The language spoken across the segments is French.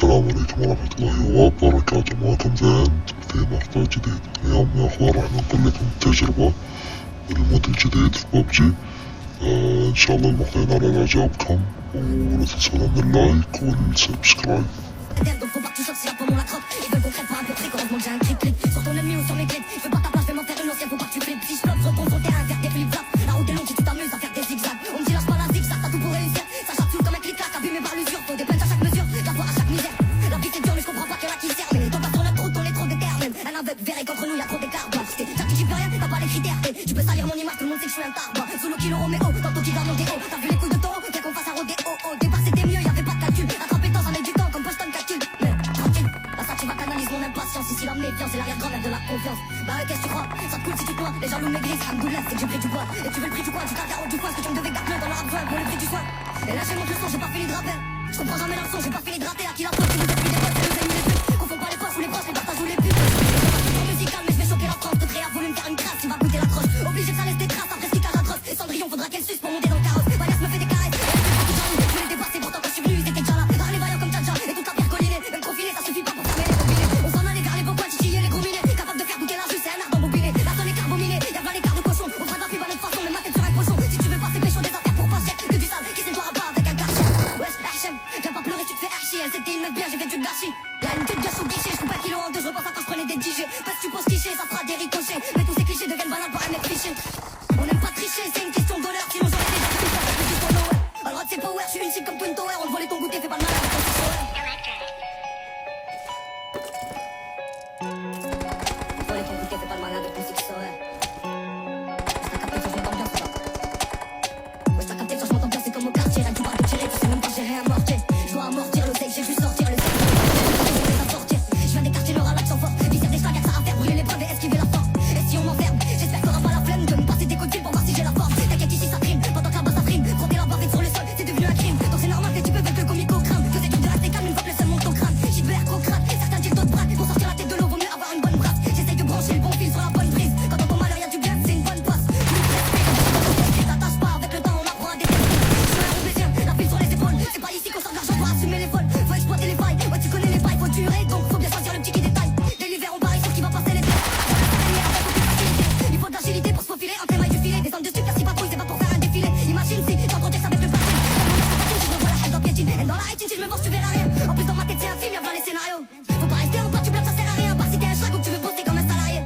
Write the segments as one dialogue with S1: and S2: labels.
S1: السلام عليكم ورحمة الله وبركاته. معكم زياد في مقطع جديد. اليوم يا أخوان راح ننقل لكم تجربة المود الجديد في ببجي. إن شاء الله المقطع ينال إعجابكم، ولا تنسون من اللايك والسبسكرايب.
S2: Donc faut pas que tu sortes, c'est là pour mon la croque. Ils veulent qu'on crève pas un peu près, heureusement que j'ai un clic-clic. Sur ton ennemi ou sur mes clés, je veux pas ta place, je vais m'en faire une ancienne, faut pas que tu flippes. Si je flotte, je retourne sur le terrain, faire des flip-flops. La route est longue si tu t'amuses à faire des zigzags. On me dit lâche pas la zigzag, t'as tout pour réussir. Ça chatouille comme un clic-clac, abîmé par l'usure. Faut des punches à chaque mesure, la voix à chaque misère. La vie c'est dur mais je comprends pas qu'il y en a qui sert. Mais toi pas sur notre route, on est trop déterminés. Un aveugle verré qu'entre nous y'a trop d'écart. J'articule plus rien, t'as pas les critères. Tu peux salir mon image, tout le monde sait que je suis un tarbre. Solo kilo Roméo, tantôt qui donne mon déo. T'as vu les coups de taureau, viens qu'on fasse un rodéo. Au départ c'était mieux, y'avait pas de calcul. Attraper temps, ça met du temps comme Boston calcul. Tu vas canaliser mon impatience. Ici la méfiance et l'arrière-grand-mère de la confiance. Bah qu'est-ce que tu crois? Ça te coule si tu te noies. Les jaloux maigrissent, Hamdoullah, c'est que j'ai pris du poids. Et tu veux le prix du coin, tu t'interroges du coin. Ce que tu me devais garder dans leur besoin pour le prix du soin. Et là j'ai mon leçon, j'ai pas fini de rapper. Je comprends jamais la leçon, j'ai pas fini de rater. À qui la faute? Si vous êtes plus des potes, c'est nous amis les putes. Confonds pas les poches ou les proches, les partages ou les putes. C'est musical mais je vais choquer la France. Te créer à volume faire une crasse, tu vas goûter la croche. Obligé que ça laisse des traces après ce cage atroce. Et Cendrillon faudra qu'elle suce pour monter dans le carrosse. Valias me fait des caresses. Je vais les dépasser pourtant quand je suis venu, ils étaient déjà là. Dans les vaillants comme Tadja et toute la pierre collinée. Même confiné, ça suffit pas pour fermer les combinés. On s'en allait vers les beaux points, titiller les gros minés. Capable de faire goûter la jus, c'est un art d'embobiné. La zone est carbominée, y'a pas les quarts de cochon. On fera de la pub à notre façon, même ma tête sur un cochon. Si tu veux passer pécho des affaires pour pas cher, que du sale, qui se doit pas avec un garçon. Wesh, Hachem, viens pas pleurer, tu te fais archi. Elle c'était une meuf bien, j'ai fait du gâchis. Y'a une tête gâche au guichet, je coupe un kilo en deux, je repense à quand je prenais des DJ. Parce que tu penses cliché, ça fera des ricochets. Mais tous ces clichés deviennent banals pour un mec cliché. On aime pas tricher, c'est une question d'honneur, sinon j'aurais déjà tout ça, c'est juste ton nowhere. Alors c'est power, je suis une cible comme Twin Tower, on te volait ton goûter, fais pas le malade avec ton petit sourire. Volez ton goûter, fais pas le malade avec ton petit sourire. T'as capté le changement d'ambiance, ça. Ouais, t'as capté le changement d'ambiance, c'est comme au quartier, là tu parles de tirer, tu sais même pas gérer un mortier. Je dois amortir le steak, j'ai vu sortir le steak. Je viens des quartiers nord à l'accent fort, visser des schlags, ça à faire, brûler les preuves et esquiver la force. Et si on m'enferme, j'espère que t'auras pas la flemme de me passer des coups de fil pour voir si j'ai la force. T'inquiète ici ça prime, pendant que là-bas ça frime. Frotter la barre vite sur le sol, c'est devenu un crime. Donc c'est normal que tu peux mettre le comique au crâne. Que c'est dur de rester calme une fois que le seul monte au crâne. J'y veux air crocrate, certains disent d'autres braques. Pour sortir la tête de l'eau, vaut mieux avoir une bonne brasse. J'essaye de brancher le bon fil sur la bonne prise. Quand dans ton malheur y'a du bien, c'est une bonne passe. T'attaches pas, avec le temps on apprend à détester. Je suis un roublésien, la pile sur les épaules. C'est pas ici qu'on sort de l'argent pour assumer les vols. Faut exploiter les failles, ouais tu connais les bails, faut durer. Donc faut bien choisir le petit qui détaille. Dès l'hiver on parie sur qui va passer les têtes. Il faut de l'agilité pour se faufiler entre les mailles du filet. Des zones de stupes, si patrouille, c'est pas pour faire un défilé. Imagine si, sans contexte avec le parti. Je me vois la haine dans piétine. Et dans la haine, si je me venge, tu verras rien. En plus, dans ma tête, c'est un film, y'a plein les scénarios. Faut pas rester en toi, tu bloques, ça sert à rien. Par si t'es un schlag ou que tu veux poster comme un salarié.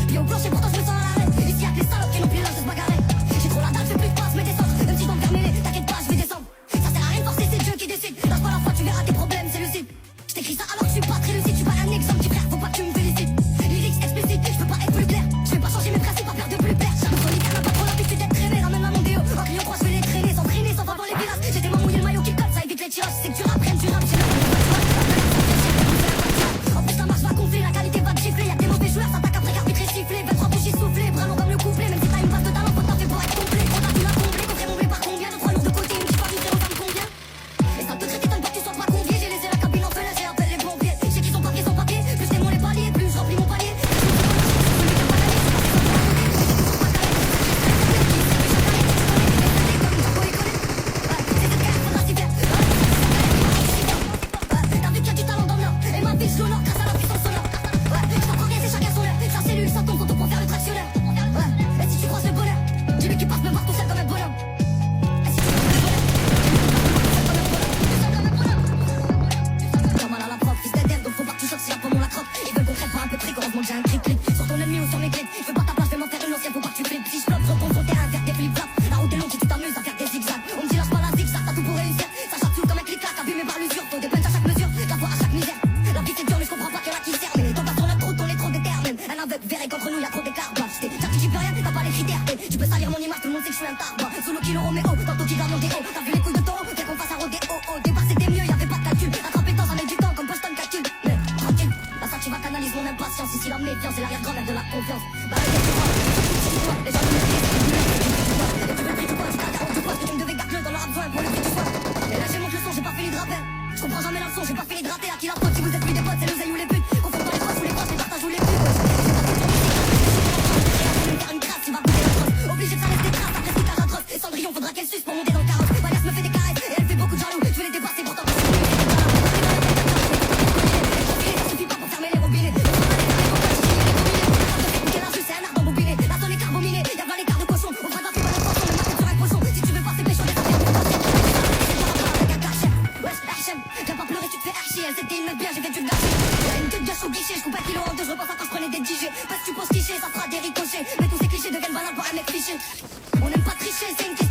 S2: Puis au plancher, pourtant, je me sens à l'arrêt. Ici, y'a que les salopes qui n'ont plus l'âge de se bagarrer. J'ai trop la dalle, je fais plus de passe, mais descends. Même si je dois me fermer, t'inquiète pas, je vais descendre. Ça sert à rien de forcer, c'est Dieu qui décide. Lâche pas la foi, tu verras tes problèmes, c'est lucide. Je t'écris ça alors que je suis pas très lucide. Tu pas un exemple, petit frère, faut pas que tu me félicites. Lyrics explicites, je peux pas être plus clair. Je vais pas changer mes principes, pas faire de plus clair. J'aime solitaire, n'a pas trop l'habitude d'être traîné. Ramène-la mon déo, en client 3, je vais les traîner. Sans traîner, sans voir dans les villages. J'ai tellement mouillé le maillot qui colle, ça évite les tirages. C'est que tu rapprennes, tu rappes, j'ai le en plus la marche va gonfler, la qualité va te gifler. Y'a que des mauvais joueurs, ça tape après arbitre et siffler. 23 bougies soufflées, bras longs comme le couplet. Même si t'as une base de talent, faut taffer pour être complet. On a dû la combler, coffret mon blé par combien? 2-3 lourds de côté, une petite famille, ça me convient. Et ça te traite, t'étonne pas que tu sois pas convié. J'ai laissé la cabine en feu, j'ai appelé les pompiers. J'ai qu'ils sont papiers sans papier, plus c'est mon les paliers, plus je remplis mon palier. T'as vu qu'il y a du talent dans le nord. Et ma vie sonore grâce à la puissance sonore. Ouais, je t'apprends rien, c'est chacun son heure. Sa cellule, ça tombe pour faire le tractionneur. Ouais, et si tu croises le bonheur, dis-lui qu'il passe me voir tout seul comme un bonhomme. Et si tu croises le bonheur, comme à la prof, fils d'Eden, donc faut pas que tu choques, c'est là pour mon la croque. Ils veulent qu'on crève pas un peu près, heureusement que j'ai un clic-clic. Sur ton ennemi ou sur mes clés, je veux pas ta place, je vais m'en faire une ancienne, faut pas que tu flippes. Si je flotte, je retourne sur le terrain, faire des flip-flops. La route est longue si tu t'amuses à faire des zigzags. On me dit lâche pas la zigzag, t'as tout pour réussir. Ça chatouille comme un clic-clac, abîmé par l'usure. Faut des punches à chaque mesure, la voix à chaque misère. La vie c'est dur mais je comprends pas qu'il y en a qui sert. Mais toi pas sur notre route, on est trop déterminés. Un aveugle verré qu'entre nous y'a trop d'écart. J'articule plus rien, t'as pas les critères. Tu peux salir mon image, tout le monde sait que je suis un tarbre. Solo kilo Roméo, tantôt qui donne mon déo. T'as vu les coups de taureau, viens qu'on fasse un rodéo. Au départ c'était mieux, y'avait pas de calcul. Attraper temps, ça met du temps comme Boston calcul. Mais tranquille, là ça tu vas canaliser mon impatience. Ici la méfiance et l'arrière-grand-mère de la confiance. Bah qu'est-ce que tu crois? Les gens me disent, et tu veux le prix du poids, tu t'interroges du poids. Ce que tu me devais garder dans leur besoin pour le prix du soin. Et là j'ai mon leçon, j'ai pas fini de rapper. Je comprends jamais la leçon, j'ai pas fini de rater. À qui la faute? Si vous êtes plus des potes, c'est l'oseille ou les putes. Confonds pas les proches ou les proches, les partages ou les putes. Faire une crasse, tu vas goûter la crosse. Obligé que ça laisse des traces après ce cage atroce. Et Cendrillon faudra qu'elle suce pour monter dans le carrosse. Valias me fait des caresses et elle fait beaucoup de jaloux. Je veux les dépasser pourtant. pleurer, tu te fais archi. Elle c'était une meuf bien, j'ai fait du gâcher. Y'a une queue de gâche au guichet, je coupe un kilo en deux, je repense à quand je prenais des DJ. Parce que tu penses cliché, ça fera des ricochets. Mais tous ces clichés deviennent banals pour un mec cliché. On n'aime pas tricher, c'est une question